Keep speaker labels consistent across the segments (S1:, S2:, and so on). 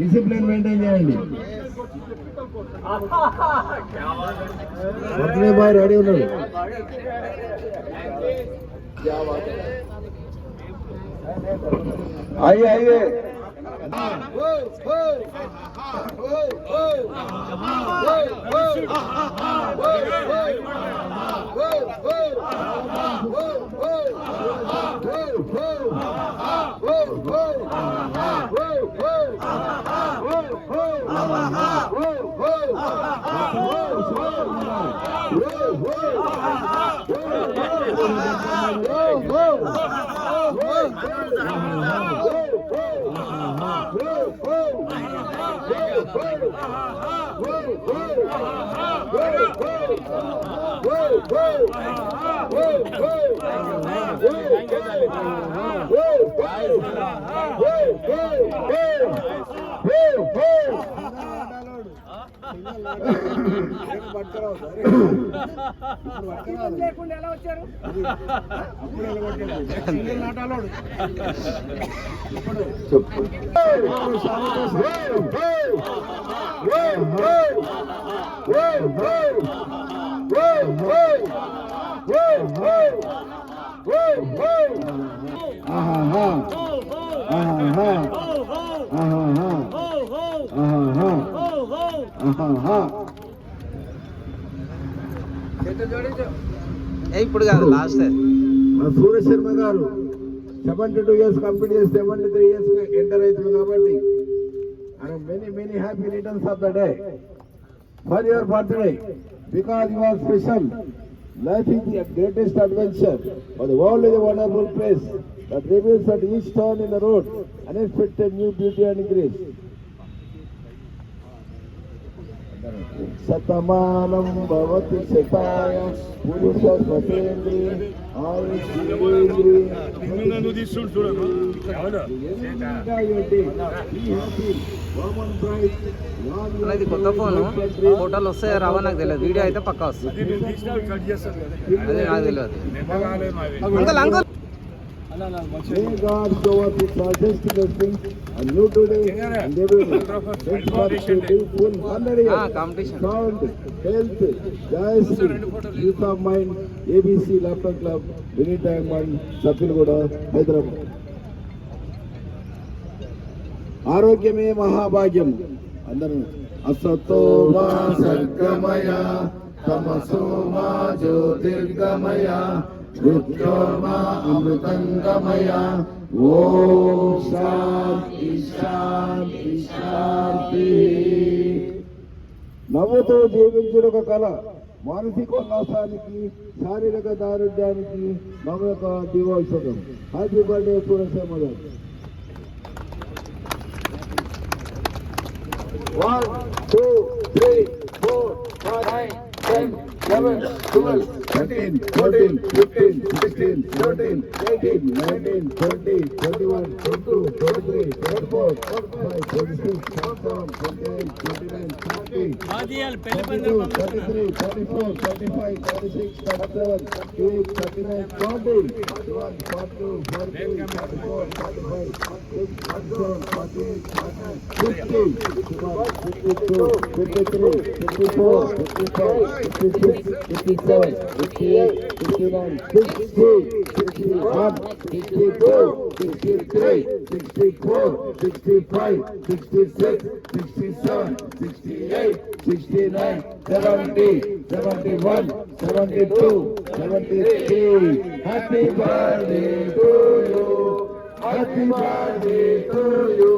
S1: Discipline maintain చేయండి. Birthday boy ready ఉన్నాడు. आइए आइए
S2: ఇప్పుడు కాదు లాస్ట్
S1: సూర్య శర్మ గారు 72 years కంప్లీట్ చేసి 73 years ఎంటర్ అవుతుంది కాబట్టి many happy returns of the day for your birthday, because you are special. Life is the greatest adventure, but the world is a wonderful place that reveals at each turn in the road unexpected new beauty and grace. Shatamanam Bhavati శతాయ పురుష స్వతేంద్రియ
S2: ఇది కొత్త phone, ఫోటోలు వస్తాయో రావో నాకు తెలియదు, video అయితే పక్కా వస్తుంది. అది నాకు తెలియదు.
S1: May God show us His largest blessing and you today and every day. Thanks for the full 100 years. Sound, health, joyously, peace of mind, ABC Laptop Club, Anytime One, Sapilgoda, Hyderabad. ఆరోగ్యమే మహాభాగ్యం. అందరూ అసతో మా సర్గమయ తమసో మా జ్యోతిర్గమయ మృత్యోర్మా అమృతంగమయ. ఓం శాంతి శాంతి శాంతి. నవ్వుతో జీవించిన ఒక కళ మానసిక ఉల్లాసానికి, శారీరక దారుఢ్యానికి నవ్వు యొక్క దివోత్సవం. హ్యాపీ బర్త్డే సూర్యశర్మ గారు. 1 2 3 4 5 10 11 12 13 14 15 16 17 18 19 20 21 22 23 24 25 26 27 28 29 30 32 33 34 35 36 37 38 39 40 41 42 43 44 45 46 47 48 52 53 54 55 56 57 58 59 60 61 62 63 64 65 66 67 68 69 70 71 72 73. Happy birthday to you. Happy birthday to you.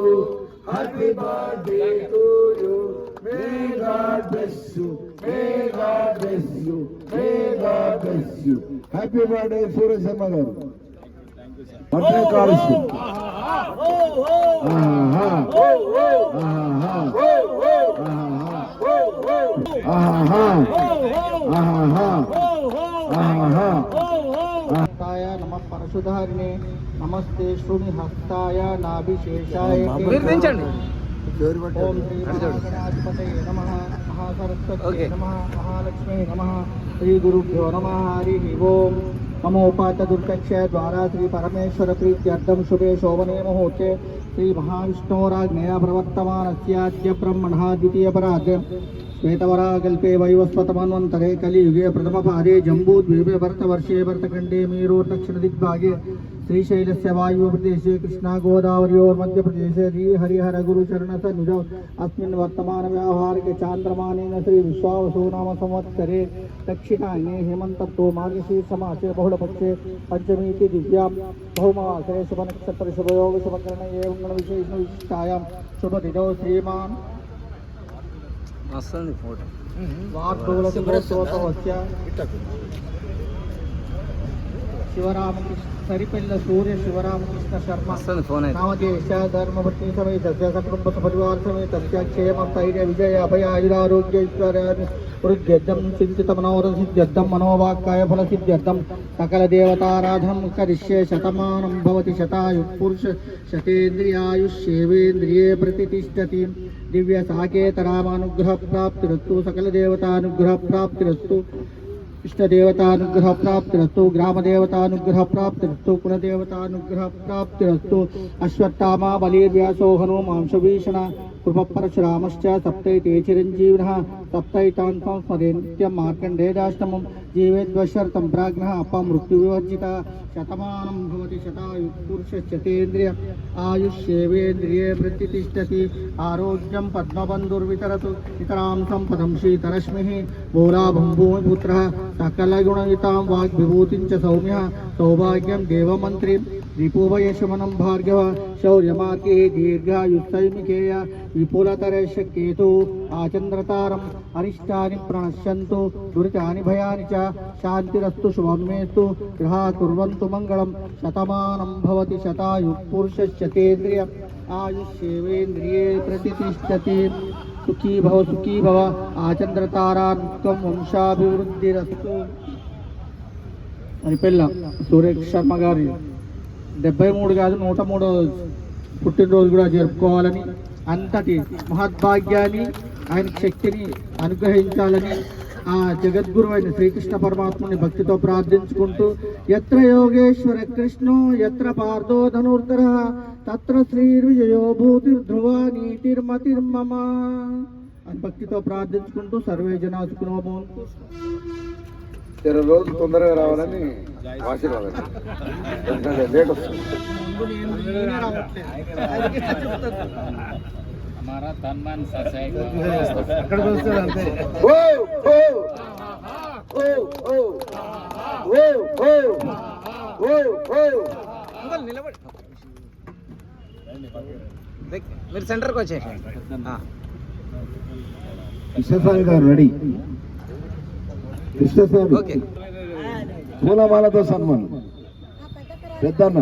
S1: Happy birthday to you. May God bless you. May God bless you. May God bless you. Happy birthday, Surya Sharma garu. Birthday కాలుష్యం.
S3: నమ పరశుధారిణే నమస్తే శృణి హస్తాయ నాభిశేషాయ. ఓం శ్రీ మహాగణాధిపతయే నమః మహాసరస్వత్యై నమః మహాలక్ష్మీ నమః శ్రీ గురుభ్యో నమః. హరి ఓం. ममोपात दुर्दक्षय द्वारा श्री परमेश्वर प्रीत्यर्थम शुभे शोभने मुहूर्ते श्री महाविष्णोराज्ञया प्रवर्तमानस्याद्य ब्रह्मणः द्वितीयपराद् श्वेतवराकल्पे वैवस्वतमन्वन्तरे कलियुगे प्रथमपादे जम्बूद्वीपे भरतवर्षे भरतखण्डे मेरोर्दक्षिणदिग्भागे श्रीशैलस्य वायुप्रदेशे कृष्णा गोदावर्योर्मध्यप्रदेशे श्रीहरिहरगुरुचरणसन्निधौ अस्मिन् वर्तमानव्यावहारिके चान्द्रमानेन श्री विश्वावसु नाम संवत्सरे दक्षिणायने हेमन्तर्तु मार्गशीर्षमासे बहुलपक्षे पञ्चमीति दिव्यां बहुमवासरे शुभनक्षत्र शुभयोग शुभकर्ण एवं गणविशेषविशिष्टायां शुभतिथौ श्रीमान्
S2: వస్తుంది ఫోటో
S3: वाग्बहुलशुभोत्सवस्य शिवरामकृष्ण सरिपल्ल सूर्य शिवरामकृष्ण शर्मा
S2: వస్తుంది ఫోన్ అయితే
S3: नामदेश धर्मपत्नी समेत सकुटुंब परिवार समेत क्षेम स्थैर्य विजय अभय आयुरारोग्य वृद्ध्यर्थम चिंतित मनोरथ सिद्ध्यर्थम मनोवाक्काय फल सिद्ध्यर्थम सकल देवताराधनम करिष्ये शतमानं भवति शतायुः पुरुष शतेन्द्रियायुष्येवेन्द्रिये प्रतिष्ठति दिव्य साकेत रामानुग्रह प्राप्तिरस्तु सकल देवतानुग्रह प्राप्तिरस्तु इष्टदेवतानुग्रह प्राप्तिरस्तु ग्रामदेवतानुग्रह प्राप्तिरस्तु कुलदेवतानुग्रह प्राप्तिरस्तु अश्वत्थामा बलिर्व्यासो हनुमांशभीषण कृपपरशुरामश्च सप्तैते चिरञ्जीविनः सप्तैतान्तं स्मरेन्नित्यं मार्कण्डेयाष्टमं जीवेद्वशर्तं प्राज्ञः अपमृत्युविवर्जिता शतमानं भवति शतायुः पुरुषश्चतेन्द्रिय आयुष्येवेन्द्रिये प्रतिष्ठति आरोग्यं पद्मबन्धुर्वितरतु इतरां सम्पदं शीतरश्मिः भूमिपुत्रः सकलगुणयुतां वाग्विभूतिं च सौम्यः सौभाग्यं देवमन्त्रीं रिपुभयशमनं भार्गव शौर्यमार्गे दीर्घायुस्तैमिकेय विपुलतरशकेतु आचन्द्रतारम् अरिष्टानि प्रणश्यन्तु दुरितानि भयानि च शान्तिरस्तु शुभं मेस्तु गृहा कुर्वन्तु मङ्गलं शतमानं भवति शतायुः पुरुषश्चतेन्द्रिय आयुष्येवेन्द्रिये प्रतिष्ठति सुखी भव आचन्द्रतारान्वितं వంశాభివృద్ధిరస్తు అని పిల్ల సూర్య శర్మ గారి 73 కాదు 103 పుట్టినరోజు కూడా జరుపుకోవాలని అంతటి మహద్భాగ్యాన్ని ఆయన శక్తిని అనుగ్రహించాలని ఆ జగద్గురు అయిన శ్రీకృష్ణ పరమాత్మని భక్తితో ప్రార్థించుకుంటూ యత్ర యోగేశ్వర కృష్ణో యత్ర పార్థో ధనుర్ధర తత్ర శ్రీర్విజయో భూతిర్ధ్రువ నీతిర్మతిర్మమ అని భక్తితో ప్రార్థించుకుంటూ సర్వే జనా సుఖినో భవంతు.
S1: రోజు తొందరగా రావాలని ఆశీర్వాదం. ఎందుకంటే లేట్ వస్తుంది.
S3: అక్కడికి వస్తుంది అంతే.
S2: నిలబడి మీరు సెంటర్కి వచ్చేసి
S1: కృష్ణస్వామి గారు రెడీ. కృష్ణస్వామి
S2: ఓకే
S1: పూలమాలతో సన్మానం పెద్దన్న.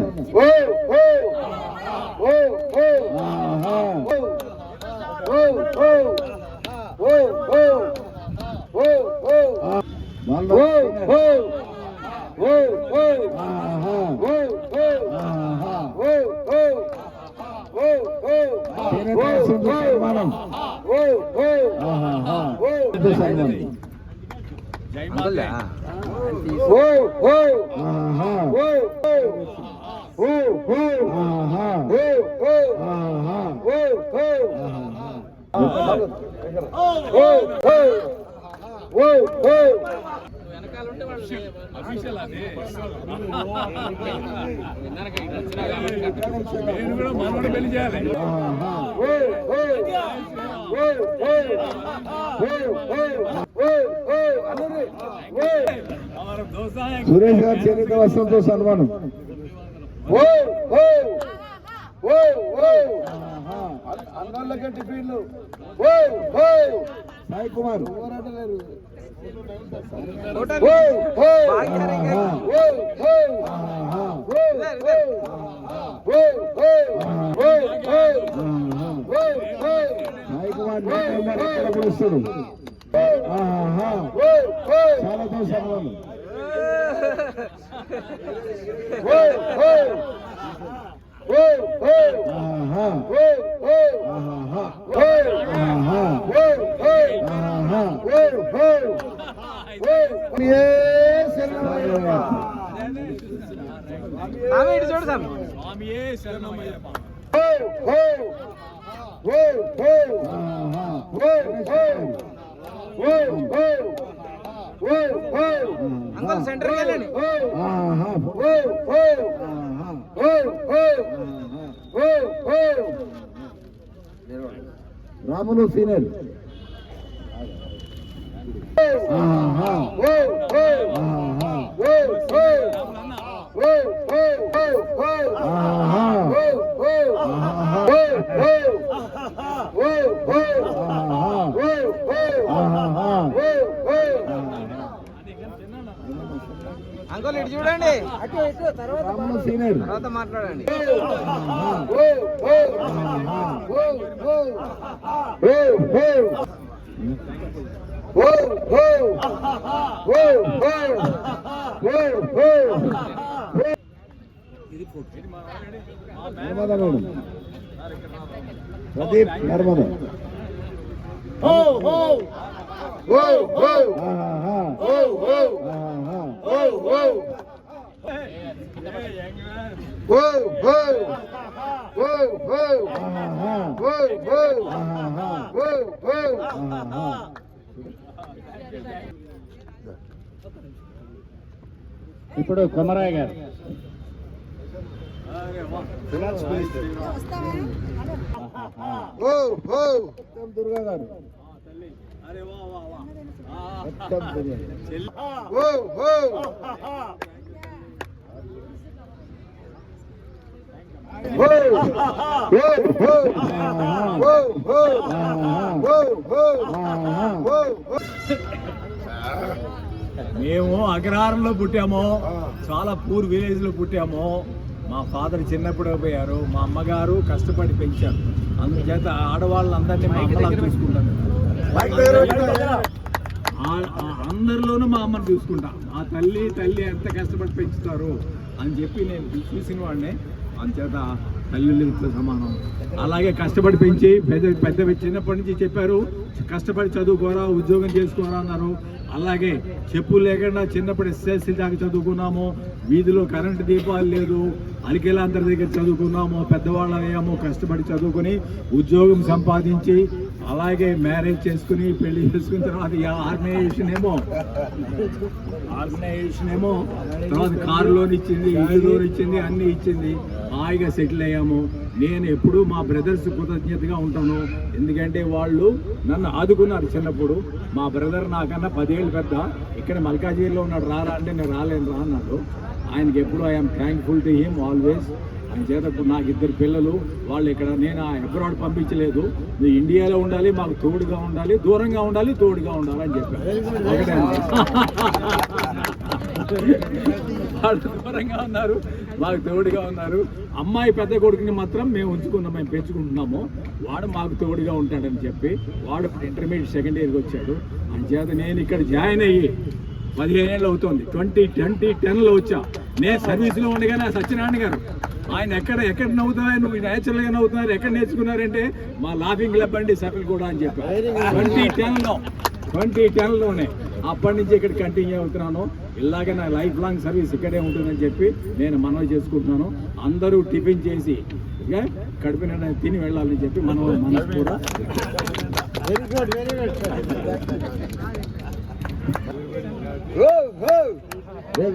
S1: సురేష్ గారు చేనేత వస్త్రంతో సన్మానం. అన్నోళ్ళకే టిఫిన్లు. సాయి కుమార్ పిలుస్తాడు. చాలాతో సన్మానం.
S2: స్వామి ఇటు చూడు స్వామి. అంకుల్ సెంటర్కి వెళ్ళండి.
S1: రాములు సీనియర్
S2: అంకుల్ ఇటు చూడండి.
S1: రాములు సీనియర్
S2: తర్వాత మాట్లాడండి.
S1: నర్మదా మేడం ప్రదీప్ నర్మదా ఇప్పుడు కొమరాయ్ గారు దుర్గా గారు
S4: మేము అగ్రహారంలో పుట్టాము, చాలా పూర్ విలేజ్ లో పుట్టాము. మా ఫాదర్ చిన్నప్పుడే పోయారు, మా అమ్మగారు కష్టపడి పెంచారు. అందుచేత ఆడవాళ్ళందరినీ మా అమ్మలా చూసుకుంటాను. అందరిలోనూ మా అమ్మని చూసుకుంటా. ఆ తల్లి ఎంత కష్టపడి పెంచుతారు అని చెప్పి నేను చూసిన వాడిని. అందుచేత తల్లితో సమానం. అలాగే కష్టపడి పెంచి పెద్ద చిన్నప్పటి నుంచి చెప్పారు, కష్టపడి చదువుకోరా, ఉద్యోగం చేసుకోరా అన్నారు. అలాగే చెప్పులు లేకుండా చిన్నప్పుడు ఎస్ఎస్ఎల్సీ దాకా చదువుకున్నాము. వీధిలో కరెంటు దీపాలు లేదు, అలికేళ్ళందరి దగ్గర చదువుకున్నాము. పెద్దవాళ్ళు అయ్యాము, కష్టపడి చదువుకుని ఉద్యోగం సంపాదించి అలాగే మ్యారేజ్ చేసుకుని పెళ్లి చేసుకున్న తర్వాత ఆర్గనైజేషన్ ఏమో తర్వాత కారు లోన్ ఇచ్చింది, ఇల్లు లోన్ ఇచ్చింది, అన్నీ ఇచ్చింది. హాయిగా సెటిల్ అయ్యాము. నేను ఎప్పుడూ మా బ్రదర్స్ కృతజ్ఞతగా ఉంటాను. ఎందుకంటే వాళ్ళు నన్ను ఆదుకున్నారు చిన్నప్పుడు. మా బ్రదర్ నాకన్నా 10 ఏళ్ళు పెద్ద, ఇక్కడ మల్కాజ్గిరిలో ఉన్నాడు. రారా అంటే నేను రాలేను రా అన్నాడు. ఆయనకి ఎప్పుడు I'm thankful to him always. ఆయన చేత ఇప్పుడు నాకు 2 పిల్లలు. వాళ్ళు ఇక్కడ, నేను అబ్రాడ్ పంపించలేదు. నువ్వు ఇండియాలో ఉండాలి, మాకు తోడుగా ఉండాలి, దూరంగా ఉండాలి, తోడుగా ఉండాలి అని చెప్పారు. వాళ్ళు దూరంగా ఉన్నారు, మాకు తోడుగా ఉన్నారు. అమ్మాయి పెద్ద కొడుకుని మాత్రం మేము ఉంచుకున్నాం, మేము పెంచుకుంటున్నాము. వాడు మాకు తోడుగా ఉంటాడని చెప్పి వాడు ఇంటర్మీడియట్ సెకండ్ ఇయర్కి వచ్చాడు. అని చేత నేను ఇక్కడ జాయిన్ అయ్యి 15 ఏళ్ళు అవుతుంది. 2010లో వచ్చా. నేను సర్వీస్లో ఉండగానే సత్యనారాయణ గారు ఆయన ఎక్కడ నవ్వుతావు, నువ్వు నేచురల్గా నవ్వుతున్నారు, ఎక్కడ నేర్చుకున్నారంటే మా లాఫింగ్ క్లబ్ అండి సఫిల్ కూడా అని చెప్పారు. 2010లోనే అప్పటి నుంచి ఇక్కడ కంటిన్యూ అవుతున్నాను. ఇలాగే నా లైఫ్ లాంగ్ సర్వీస్ ఇక్కడే ఉంటుందని చెప్పి నేను మనవి చేసుకుంటున్నాను. అందరూ టిఫిన్ చేసి కడుపు నిండా తిని వెళ్ళాలని చెప్పి మనసు కూడా.
S3: Very good, very good.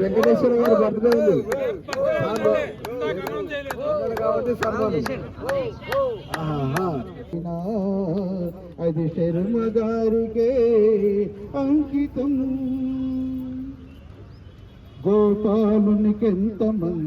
S1: Venkateswara గారు బర్త్డే ఉంది కాబట్టి
S3: అది శర్మ గారుకే అంకితం. గోపాలునికి ఎంతమంది